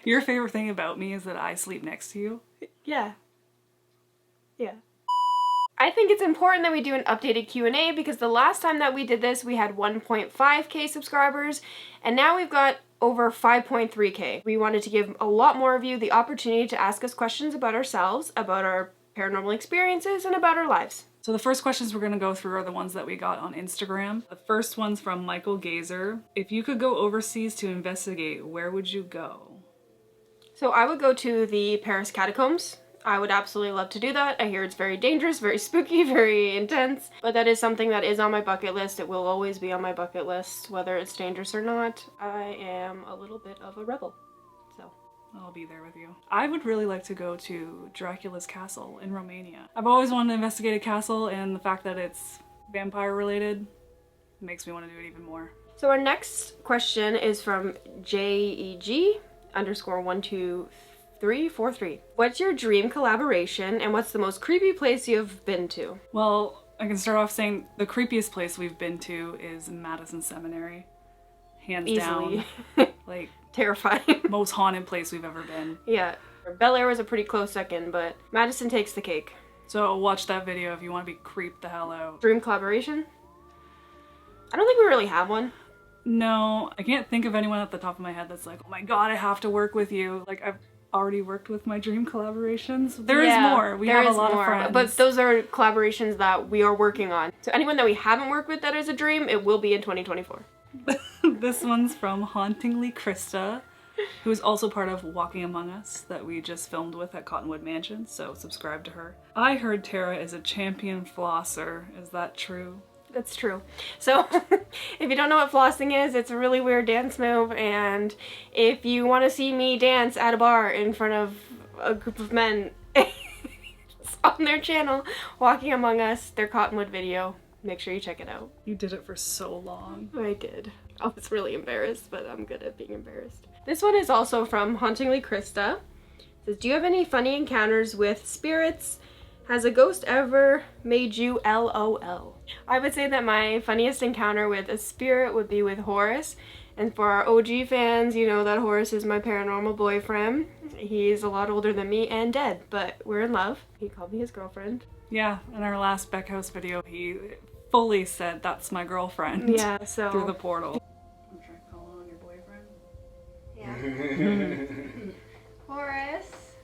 Your favorite thing about me is that I sleep next to you? Yeah. Yeah. I think it's important that we do an updated Q&A because the last time that we did this, we had 1.5k subscribers, and now we've got over 5.3k. We wanted to give a lot more of you the opportunity to ask us questions about ourselves, about our paranormal experiences, and about our lives. So the first questions we're going to go through are the ones that we got on Instagram. The first one's from Michael Gazer. If you could go overseas to investigate, where would you go? So I would go to the Paris catacombs. I would absolutely love to do that. I hear it's very dangerous, very spooky, very intense, but that is something that is on my bucket list. It will always be on my bucket list, whether it's dangerous or not. I am a little bit of a rebel, so. I'll be there with you. I would really like to go to Dracula's castle in Romania. I've always wanted to investigate a castle, and the fact that it's vampire related makes me want to do it even more. So our next question is from JEG_12343. What's your dream collaboration, and what's the most creepy place you've been to? Well, I can start off saying the creepiest place we've been to is Madison Seminary. Hands Easily. down. Like, terrifying. most haunted place we've ever been. Yeah. Bel Air was a pretty close second, but Madison takes the cake. So watch that video if you want to be creeped the hell out. Dream collaboration? I don't think we really have one. No, I can't think of anyone at the top of my head that's like, oh my god, I have to work with you. Like, I've already worked with my dream collaborations. There is more. We have a lot of friends. But those are collaborations that we are working on. So anyone that we haven't worked with that is a dream, it will be in 2024. This one's from Hauntingly Krista, who is also part of Walking Among Us that we just filmed with at Cottonwood Mansion, so subscribe to her. I heard Tara is a champion flosser. Is that true? That's true. So if you don't know what flossing is, it's a really weird dance move, and if you want to see me dance at a bar in front of a group of men, it's on their channel, Walking Among Us, their Cottonwood video. Make sure you check it out. You did it for so long. I did. I was really embarrassed, but I'm good at being embarrassed. This one is also from Hauntingly Krista. It says, do you have any funny encounters with spirits? Has a ghost ever made you LOL? I would say that my funniest encounter with a spirit would be with Horace. And for our OG fans, you know that Horace is my paranormal boyfriend. He's a lot older than me and dead, but we're in love. He called me his girlfriend. Yeah, in our last Beck House video, he fully said, that's my girlfriend. Yeah, so. Through the portal. I'm trying to call on your boyfriend. Yeah. Horace,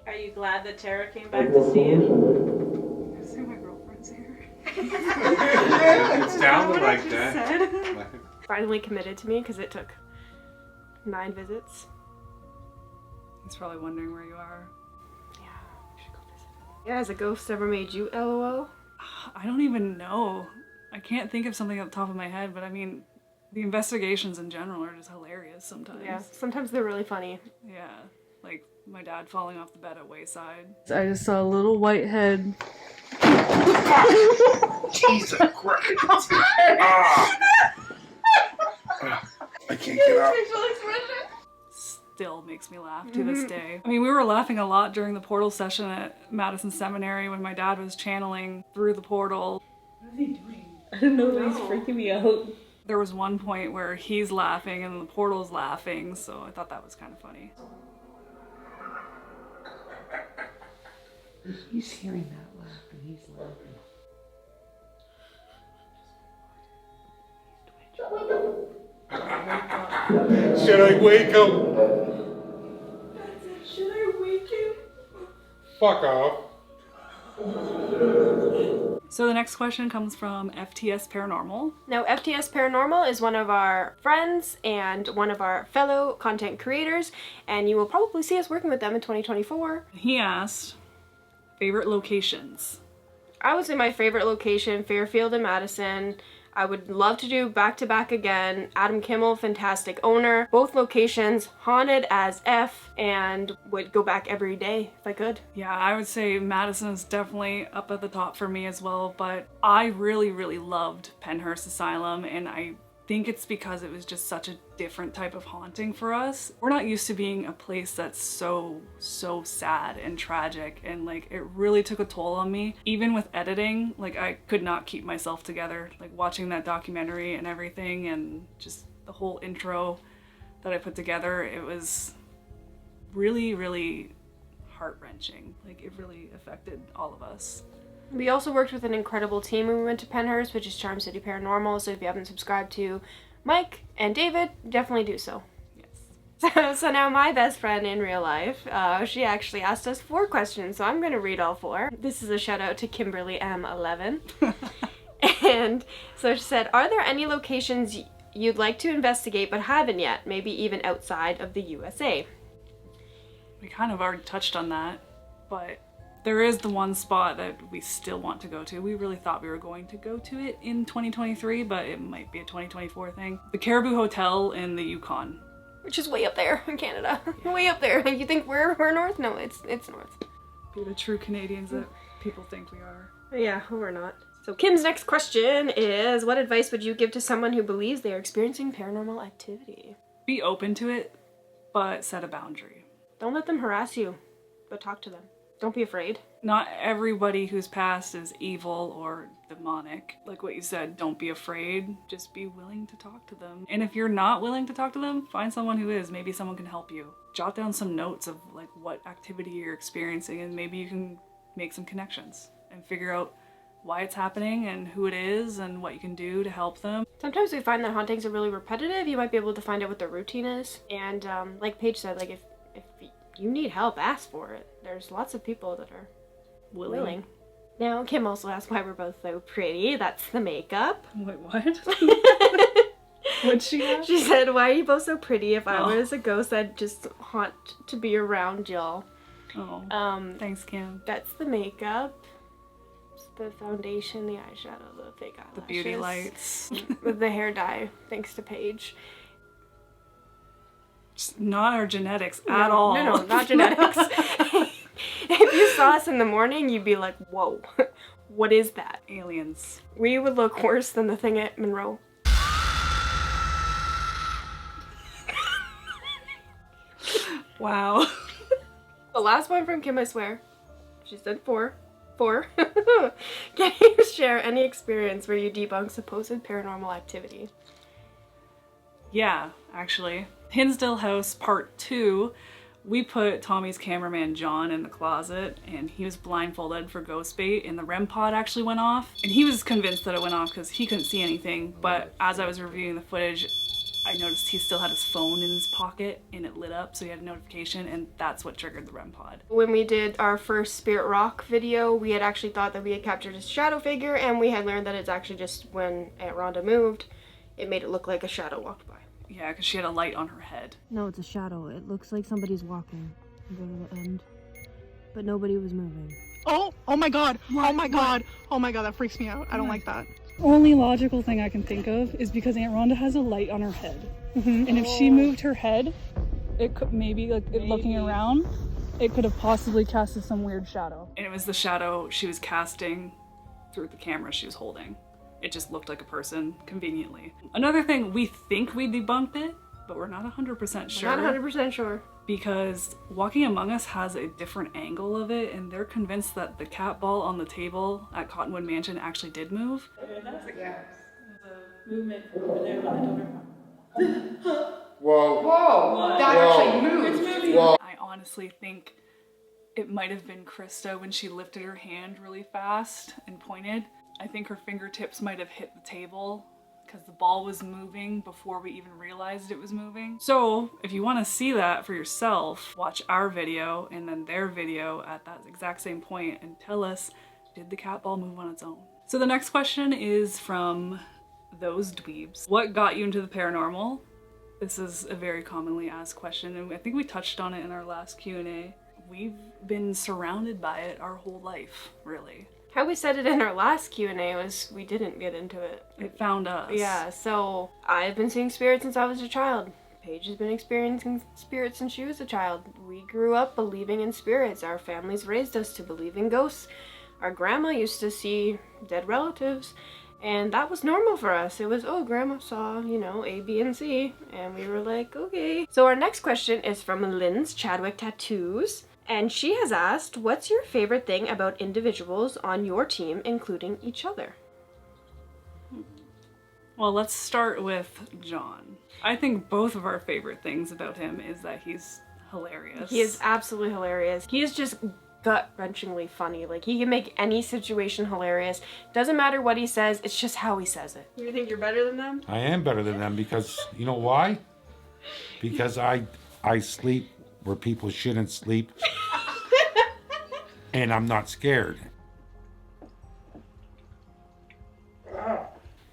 are you glad that Tara came back to see you? I see my girlfriend's here. It sounded like that. Finally committed to me because it took 9 visits. He's probably wondering where you are. Yeah, we should go visit. Yeah, has a ghost ever made you LOL? I don't even know. I can't think of something off the top of my head, but I mean, the investigations in general are just hilarious sometimes. Yeah, sometimes they're really funny. Yeah, like my dad falling off the bed at Wayside. I just saw a little white head. Jesus Christ. I can't get up. Still makes me laugh to this day. I mean, we were laughing a lot during the portal session at Madison Seminary when my dad was channeling through the portal. What is he doing? I don't know, he's freaking me out. There was one point where he's laughing and the portal's laughing, so I thought that was kind of funny. He's hearing that laugh and he's laughing. Should I wake him? That's it. Should I wake him? Fuck off. So the next question comes from FTS Paranormal. Now, FTS Paranormal is one of our friends and one of our fellow content creators, and you will probably see us working with them in 2024. He asked, favorite locations? I would say my favorite location, Fairfield and Madison. I would love to do back-to-back again. Adam Kimmel, fantastic owner. Both locations haunted as F, and would go back every day if I could. Yeah, I would say Madison is definitely up at the top for me as well, but I really, really loved Penhurst Asylum, and I think it's because it was just such a different type of haunting for us. We're not used to being a place that's so sad and tragic, and like it really took a toll on me. Even with editing, like I could not keep myself together. Like watching that documentary and everything, and just the whole intro that I put together, it was really, really heart-wrenching. Like, it really affected all of us. We also worked with an incredible team when we went to Penhurst, which is Charm City Paranormal. So if you haven't subscribed to Mike and David, definitely do so. Yes. So now my best friend in real life, she actually asked us 4 questions, so I'm going to read all 4. This is a shout out to Kimberly M11. And so she said, are there any locations you'd like to investigate but haven't yet, maybe even outside of the USA? We kind of already touched on that, but there is the one spot that we still want to go to. We really thought we were going to go to it in 2023, but it might be a 2024 thing. The Caribou Hotel in the Yukon. Which is way up there in Canada. Yeah. Way up there. You think we're north? No, it's north. Be the true Canadians that people think we are. Yeah, we're not. So Kim's next question is, what advice would you give to someone who believes they are experiencing paranormal activity? Be open to it, but set a boundary. Don't let them harass you, but talk to them. Don't be afraid. Not everybody who's passed is evil or demonic. Like what you said, don't be afraid. Just be willing to talk to them. And if you're not willing to talk to them, find someone who is. Maybe someone can help you. Jot down some notes of like what activity you're experiencing, and maybe you can make some connections and figure out why it's happening and who it is and what you can do to help them. Sometimes we find that hauntings are really repetitive. You might be able to find out what their routine is. And like Paige said, like if you need help, ask for it. There's lots of people that are willing. Now, Kim also asked why we're both so pretty. That's the makeup. Wait, what? What'd she ask? She said, why are you both so pretty? If I was a ghost, I'd just haunt to be around y'all. Oh, thanks, Kim. That's the makeup. It's the foundation, the eyeshadow, the fake eyelashes. The beauty lights. With the hair dye, thanks to Paige. Not our genetics at all. No, not genetics. If you saw us in the morning, you'd be like, whoa, what is that? Aliens. We would look worse than the thing at Monroe. Wow. The last one from Kim, I swear. She said 4. 4. Can you share any experience where you debunk supposed paranormal activity? Yeah, actually. Hinsdale House Part 2, we put Tommy's cameraman John in the closet and he was blindfolded for ghost bait and the REM pod actually went off. And he was convinced that it went off because he couldn't see anything, but as I was reviewing the footage, I noticed he still had his phone in his pocket and it lit up, so he had a notification, and that's what triggered the REM pod. When we did our first Spirit Rock video, we had actually thought that we had captured a shadow figure, and we had learned that it's actually just when Aunt Rhonda moved, it made it look like a shadow walked by. Yeah, because she had a light on her head. No, it's a shadow. It looks like somebody's walking. Go to the end. But nobody was moving. Oh my god. What? Oh my god. Oh my god, that freaks me out. I don't like that. Only logical thing I can think of is because Aunt Rhonda has a light on her head. Mm-hmm. And if she moved her head, it could maybe, looking around, it could have possibly casted some weird shadow. And it was the shadow she was casting through the camera she was holding. It just looked like a person, conveniently. Another thing, we think we debunked it, but we're not 100% sure. Not 100% sure. Because Walking Among Us has a different angle of it, and they're convinced that the cat ball on the table at Cottonwood Mansion actually did move. That's a gas. There's a movement over there on the door. Whoa. Whoa! That actually moved. It's moving. Whoa. I honestly think it might have been Krista when she lifted her hand really fast and pointed. I think her fingertips might have hit the table because the ball was moving before we even realized it was moving. So if you want to see that for yourself, watch our video and then their video at that exact same point and tell us, did the cat ball move on its own? So the next question is from Those Dweebs. What got you into the paranormal? This is a very commonly asked question, and I think we touched on it in our last Q&A. We've been surrounded by it our whole life, really. How we said it in our last Q&A was we didn't get into it. It found us. Yeah, so I've been seeing spirits since I was a child. Paige has been experiencing spirits since she was a child. We grew up believing in spirits. Our families raised us to believe in ghosts. Our grandma used to see dead relatives, and that was normal for us. It was, oh, grandma saw, A, B, and C, and we were like, okay. So our next question is from Lynn's Chadwick Tattoos. And she has asked, what's your favorite thing about individuals on your team, including each other? Well, let's start with John. I think both of our favorite things about him is that he's hilarious. He is absolutely hilarious. He is just gut-wrenchingly funny. Like, he can make any situation hilarious. Doesn't matter what he says, it's just how he says it. You think you're better than them? I am better than them because, you know why? Because I sleep where people shouldn't sleep. And I'm not scared.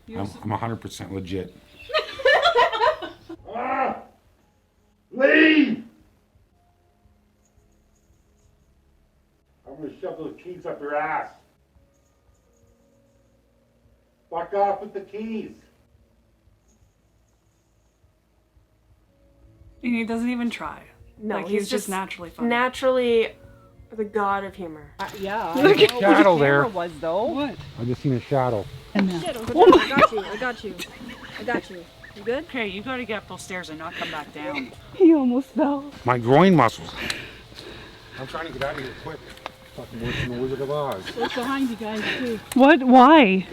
I'm 100% legit. Leave! I'm gonna shove those keys up your ass. Fuck off with the keys. And he doesn't even try. No, like, he's just naturally funny. Naturally the god of humor. Yeah. There's a shadow there. Was though. What? I just seen a shadow. I got you. I got you. I got you. You good? Okay, you gotta get up those stairs and not come back down. He almost fell. My groin muscles. I'm trying to get out of here quick. Fucking worse than the Wizard of Oz. Look behind you guys too. What? Why?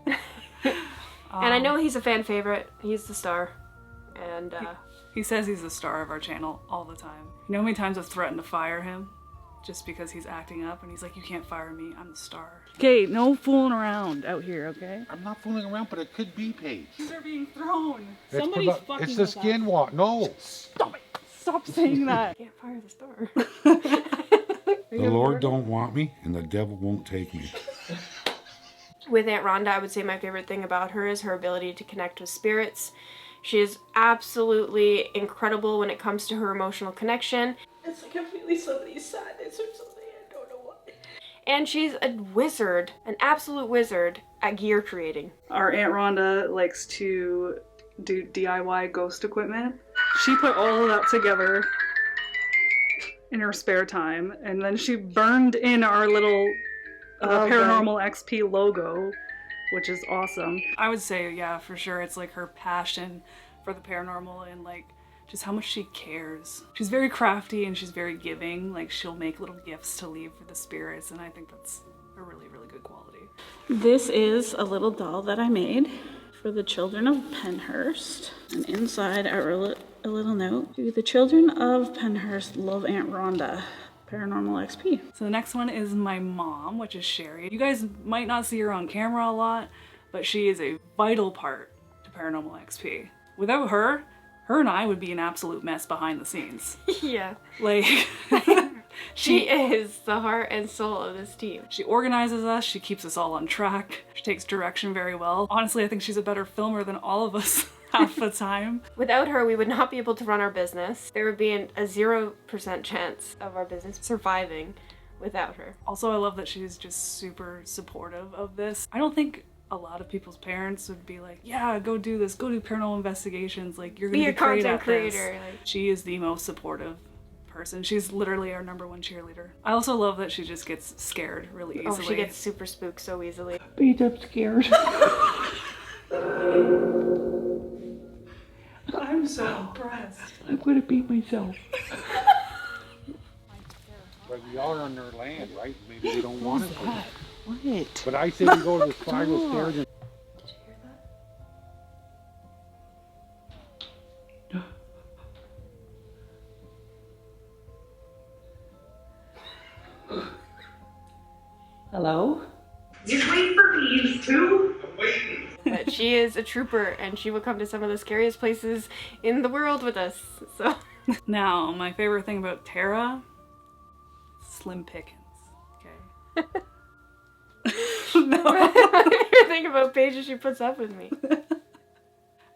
And I know he's a fan favorite. He's the star. And He says he's the star of our channel all the time. You know how many times I've threatened to fire him just because he's acting up, and he's like, you can't fire me, I'm the star. Okay, no fooling around out here, okay? I'm not fooling around, but it could be Paige. These are being thrown. It's Somebody's fucking It's the with skin us. walk. No. Stop it. Stop saying that. can't fire the star. The Lord don't want me, and the devil won't take me. With Aunt Rhonda, I would say my favorite thing about her is her ability to connect with spirits. She is absolutely incredible when it comes to her emotional connection. It's like I'm feeling somebody's sadness or something. I don't know what. And she's a wizard, an absolute wizard at gear creating. Our Aunt Rhonda likes to do DIY ghost equipment. She put all of that together in her spare time, and then she burned in our little Paranormal XP logo, which is awesome. I would say, yeah, for sure, it's like her passion for the paranormal and like just how much she cares. She's very crafty and she's very giving. Like, she'll make little gifts to leave for the spirits, and I think that's a really, really good quality. This is a little doll that I made for the children of Penhurst, and inside I wrote a little note: to the children of Penhurst, love Aunt Rhonda, Paranormal XP. So the next one is my mom, which is Sherry. You guys might not see her on camera a lot, but she is a vital part to Paranormal XP. Without her and I would be an absolute mess behind the scenes. Yeah. Like, She is the heart and soul of this team. she organizes us, she keeps us all on track, she takes direction very well. Honestly, I think she's a better filmer than all of us half the time. Without her, we would not be able to run our business. There would be a 0% chance of our business surviving without her. Also, I love that she's just super supportive of this. I don't think a lot of people's parents would be like, yeah, go do this, go do paranormal investigations, like, you're gonna be a great content at creator. this. Like, She is the most supportive person. She's literally our #1 cheerleader. I also love that she just gets scared really easily. oh, she gets super spooked so easily. Paige, I'm scared. I'm so impressed. I'm gonna beat myself. But we are on their land, right? Maybe they don't want it. What? But I say we go to the spiral stairs and... Hello? Just wait for me, too. I'm waiting. But she is a trooper, and she will come to some of the scariest places in the world with us. So Now, my favorite thing about Tara, slim pickings, okay? my favorite thing about Paige is she puts up with me.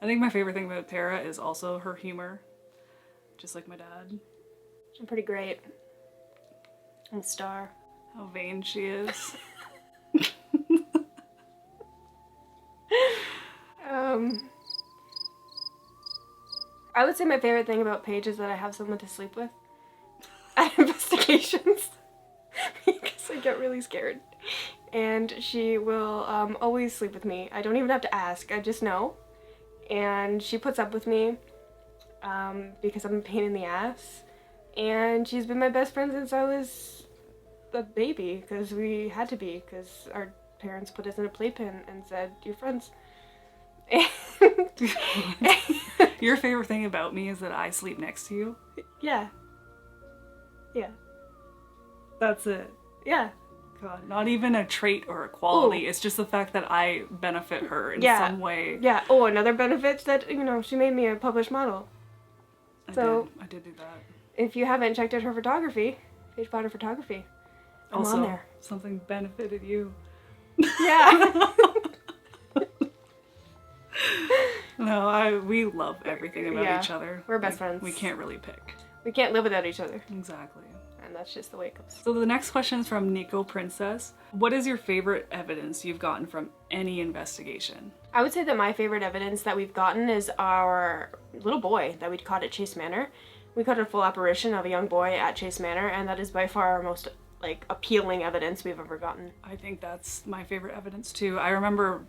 I think my favorite thing about Tara is also her humor, just like my dad. She's pretty great. And star. How vain she is. I would say my favorite thing about Paige is that I have someone to sleep with at investigations because I get really scared. And she will always sleep with me. I don't even have to ask, I just know. And she puts up with me because I'm a pain in the ass. And she's been my best friend since I was a baby, because we had to be, because our parents put us in a playpen and said, "You're friends." Your favorite thing about me is that I sleep next to you? Yeah. Yeah. That's it. Yeah. God, not even a trait or a quality. Ooh. It's just the fact that I benefit her in Yeah. some way. Yeah. Oh, another benefit's that, she made me a published model. I So- did do that. If you haven't checked out her photography, Paige Potter Photography. I'm Also, on there. something benefited you. Yeah. No, we love everything about Yeah, each other. we're best friends. We can't really pick. We can't live without each other. Exactly. And that's just the way it goes. So the next question is from Nico Princess. What is your favorite evidence you've gotten from any investigation? I would say that my favorite evidence that we've gotten is our little boy that we caught at Chase Manor. We caught a full apparition of a young boy at Chase Manor, and that is by far our most appealing evidence we've ever gotten. I think that's my favorite evidence too. I remember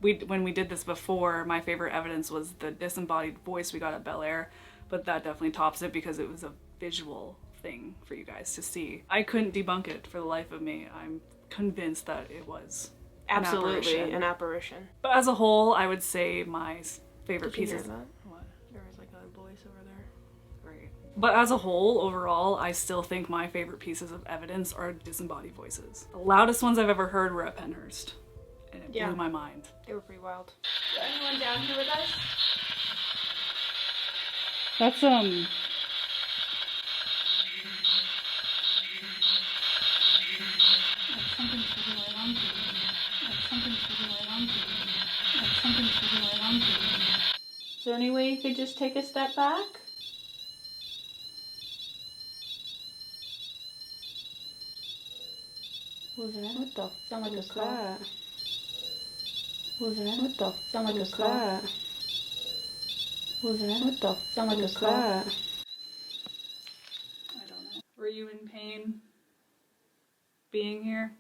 when we did this before, my favorite evidence was the disembodied voice we got at Bel Air, but that definitely tops it because it was a visual thing for you guys to see. I couldn't debunk it for the life of me. I'm convinced that it was Absolutely an apparition. But as a whole, I would say my favorite Did you hear pieces. that? What? There was a voice over there. Great. But as a whole, overall, I still think my favorite pieces of evidence are disembodied voices. The loudest ones I've ever heard were at Penhurst, and it blew my mind. They were pretty wild. Is there anyone down here with us? That's Is there any way you could just take a step back? Who's that? What the? Sound like a car. Who's that? What the? Sound like a car. Who's that? What the? Sound like a car. I don't know. Were you in pain being here?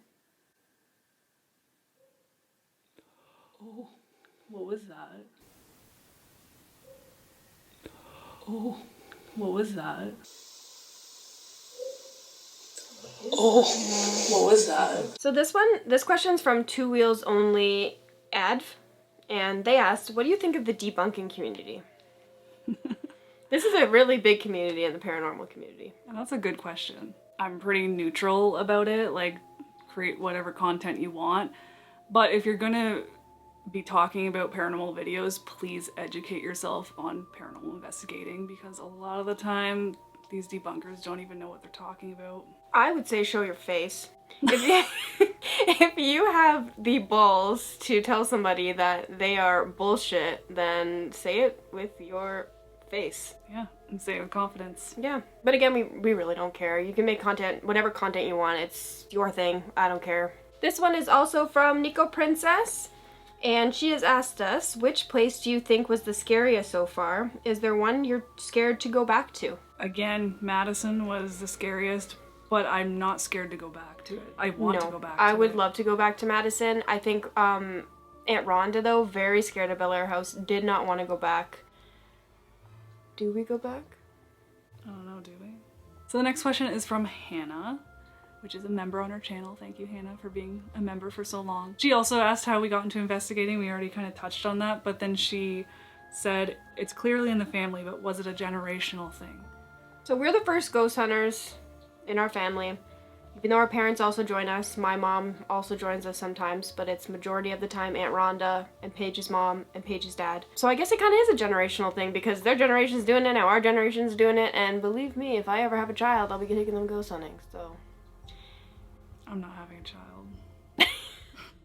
Oh, what was that? Oh, what was that? Oh, what was that? So this question's from Two Wheels Only Adv, and they asked, what do you think of the debunking community? This is a really big community in the paranormal community. That's a good question. I'm pretty neutral about it, like create whatever content you want, but if you're gonna be talking about paranormal videos, please educate yourself on paranormal investigating, because a lot of the time these debunkers don't even know what they're talking about. I would say show your face. If you have the balls to tell somebody that they are bullshit, then say it with your face. Yeah, and say it with confidence. Yeah. But again, we really don't care. You can make content, whatever content you want. It's your thing. I don't care. This one is also from Nico Princess. And she has asked us, which place do you think was the scariest so far? Is there one you're scared to go back to? Again, Madison was the scariest, but I'm not scared to go back to it. I want to go back to it. I would love to go back to Madison. I think Aunt Rhonda, though, very scared of Bel Air House, did not want to go back. Do we go back? I don't know, do we? So the next question is from Hannah, which is a member on our channel. Thank you, Hannah, for being a member for so long. She also asked how we got into investigating. We already kind of touched on that, but then she said, it's clearly in the family, but was it a generational thing? So we're the first ghost hunters in our family. Even though our parents also join us, my mom also joins us sometimes, but it's majority of the time Aunt Rhonda and Paige's mom and Paige's dad. So I guess it kind of is a generational thing because their generation's doing it now, our generation's doing it, and believe me, if I ever have a child, I'll be taking them ghost hunting, so. I'm not having a child.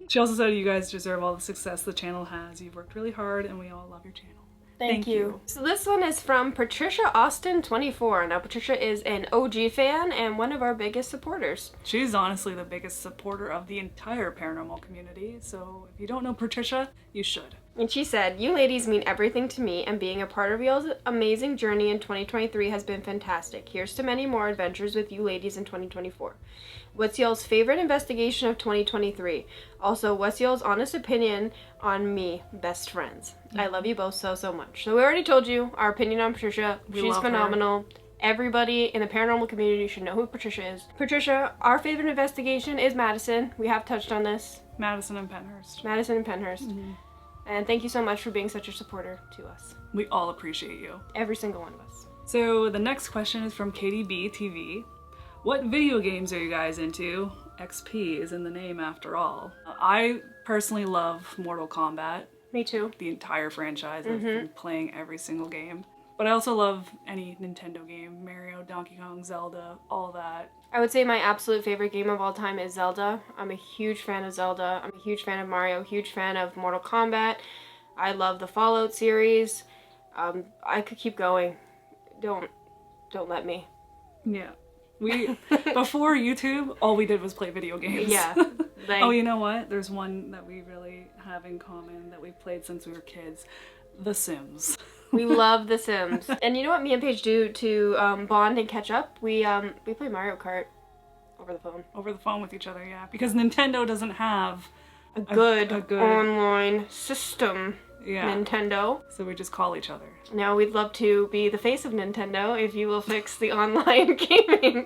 She also said you guys deserve all the success the channel has. You've worked really hard and we all love your channel. Thank you. So this one is from Patricia Austin 24. Now Patricia is an OG fan and one of our biggest supporters. She's honestly the biggest supporter of the entire paranormal community, so if you don't know Patricia, you should. And she said, you ladies mean everything to me, and being a part of y'all's amazing journey in 2023 has been fantastic. Here's to many more adventures with you ladies in 2024. What's y'all's favorite investigation of 2023? Also, what's y'all's honest opinion on me, best friends? I love you both so, so much. So we already told you our opinion on Patricia. She's phenomenal. Everybody in the paranormal community should know who Patricia is. Patricia, our favorite investigation is Madison. We have touched on this. Madison and Penhurst. Madison and Penhurst. And thank you so much for being such a supporter to us. We all appreciate you. Every single one of us. So the next question is from KDB TV. What video games are you guys into? XP is in the name after all. I personally love Mortal Kombat. Me too. The entire franchise. I've been playing every single game. But I also love any Nintendo game. Mario, Donkey Kong, Zelda, all that. I would say my absolute favorite game of all time is Zelda. I'm a huge fan of Zelda. I'm a huge fan of Mario, huge fan of Mortal Kombat. I love the Fallout series. I could keep going. Don't let me. Yeah. We, before YouTube, all we did was play video games. Yeah. Like, oh, you know what? There's one that we really have in common that we've played since we were kids. The Sims. We love The Sims. And you know what me and Paige do to bond and catch up? We play Mario Kart over the phone. Over the phone with each other, yeah. Because Nintendo doesn't have a good online system. Yeah. Nintendo. So we just call each other. Now we'd love to be the face of Nintendo if you will fix the online gaming.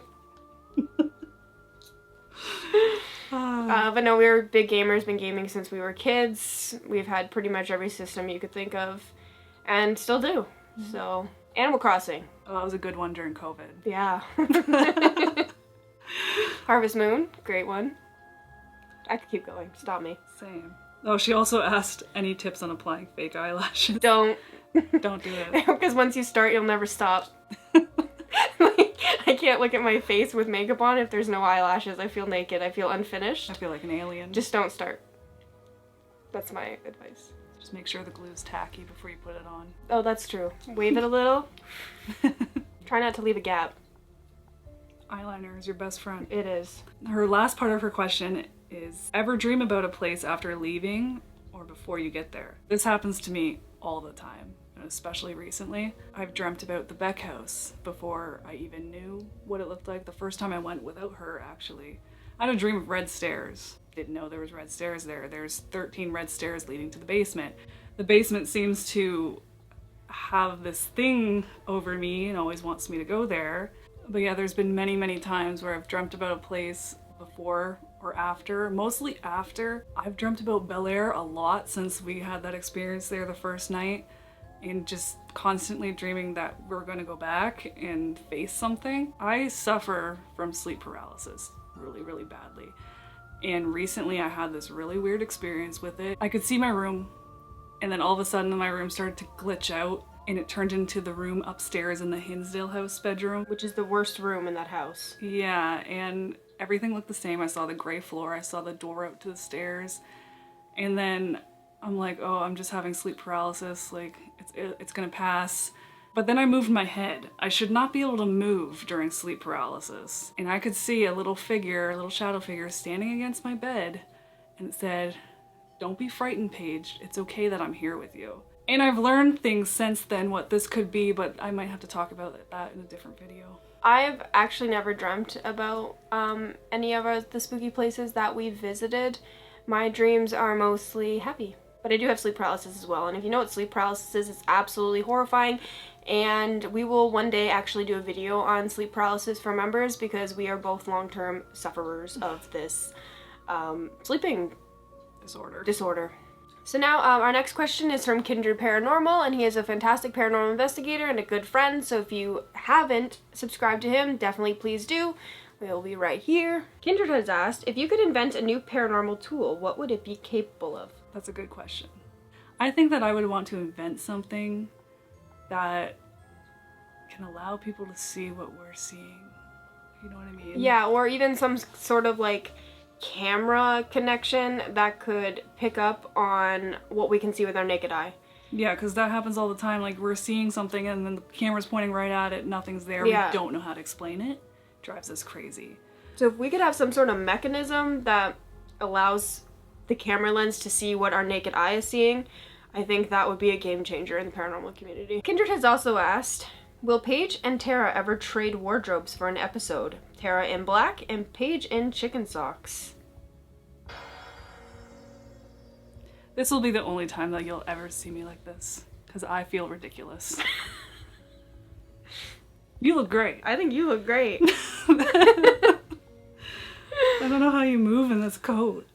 But no, we're big gamers, been gaming since we were kids. We've had pretty much every system you could think of. And still do. So, Animal Crossing. Oh, that was a good one during COVID. Yeah. Harvest Moon, great one. I could keep going, stop me. Same. Oh, she also asked any tips on applying fake eyelashes. Don't do it. Because once you start, you'll never stop. Like, I can't look at my face with makeup on if there's no eyelashes. I feel naked. I feel unfinished. I feel like an alien. Just don't start. That's my advice. Just make sure the glue's tacky before you put it on. Oh, that's true. Wave it a little. Try not to leave a gap. Eyeliner is your best friend. It is. Her last part of her question is, ever dream about a place after leaving or before you get there? This happens to me all the time, and especially recently. I've dreamt about the Beck house before I even knew what it looked like. The first time I went without her, actually. I had a dream of red stairs. Didn't know there was red stairs there. There's 13 red stairs leading to the basement. The basement seems to have this thing over me and always wants me to go there. But yeah, there's been many, many times where I've dreamt about a place before or after, mostly after. I've dreamt about Bel Air a lot since we had that experience there the first night, and just constantly dreaming that we're going to go back and face something. I suffer from sleep paralysis really, really badly. And recently I had this really weird experience with it. I could see my room, and then all of a sudden my room started to glitch out, and it turned into the room upstairs in the Hinsdale house bedroom. Which is the worst room in that house. Yeah, and everything looked the same. I saw the gray floor, I saw the door out to the stairs, and then I'm like, oh, I'm just having sleep paralysis, like, it's gonna pass. But then I moved my head. I should not be able to move during sleep paralysis. And I could see a little figure, a little shadow figure standing against my bed, and it said, "Don't be frightened, Paige. It's okay that I'm here with you." And I've learned things since then what this could be, but I might have to talk about that in a different video. I've actually never dreamt about any of the spooky places that we've visited. My dreams are mostly happy, but I do have sleep paralysis as well. And if you know what sleep paralysis is, it's absolutely horrifying. And we will one day actually do a video on sleep paralysis for members, because we are both long-term sufferers of this sleeping disorder. So now our next question is from Kindred Paranormal, and he is a fantastic paranormal investigator and a good friend. So if you haven't subscribed to him, definitely please do. We'll be right here. Kindred has asked, if you could invent a new paranormal tool, what would it be capable of? That's a good question. I think that I would want to invent something that can allow people to see what we're seeing. You know what I mean? Yeah, or even some sort of like camera connection that could pick up on what we can see with our naked eye. Yeah, because that happens all the time. Like, we're seeing something and then the camera's pointing right at it, nothing's there, Yeah. We don't know how to explain it. Drives us crazy. So if we could have some sort of mechanism that allows the camera lens to see what our naked eye is seeing, I think that would be a game changer in the paranormal community. Kindred has also asked, will Paige and Tara ever trade wardrobes for an episode? Tara in black and Paige in chicken socks. This will be the only time that you'll ever see me like this, because I feel ridiculous. You look great. I think you look great. I don't know how you move in this coat.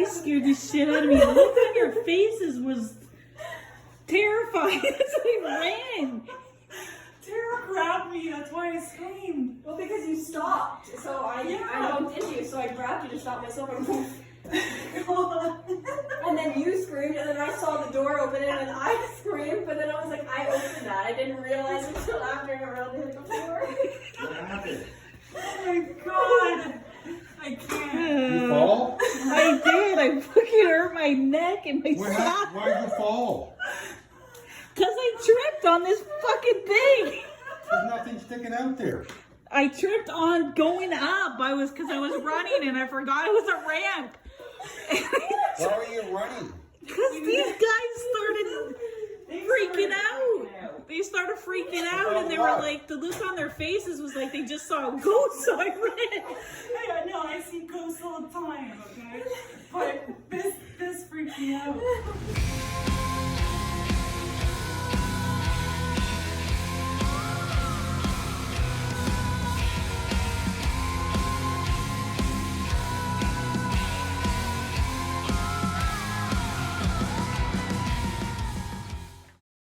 guys scared the shit out of me. The look on your faces was terrifying. So I ran. Tara grabbed me, that's why I screamed. Well, because you stopped, so I bumped into you, so I grabbed you to stop myself and poof. And then you screamed, and then I saw the door open, and then I screamed, but then I was like, I opened that. I didn't realize until after I ran hit the floor. What happened? Oh my god. I can't. You fall? I did. I fucking hurt my neck and my side. Why'd you fall? Because I tripped on this fucking thing. There's nothing sticking out there. I tripped on going up. Because I was running and I forgot it was a ramp. Why were you running? Because these guys started freaking out. They started freaking out and they were like, the look on their faces was like they just saw a ghost, so I ran. I know, I see ghosts all the time, okay? But this freaked me out.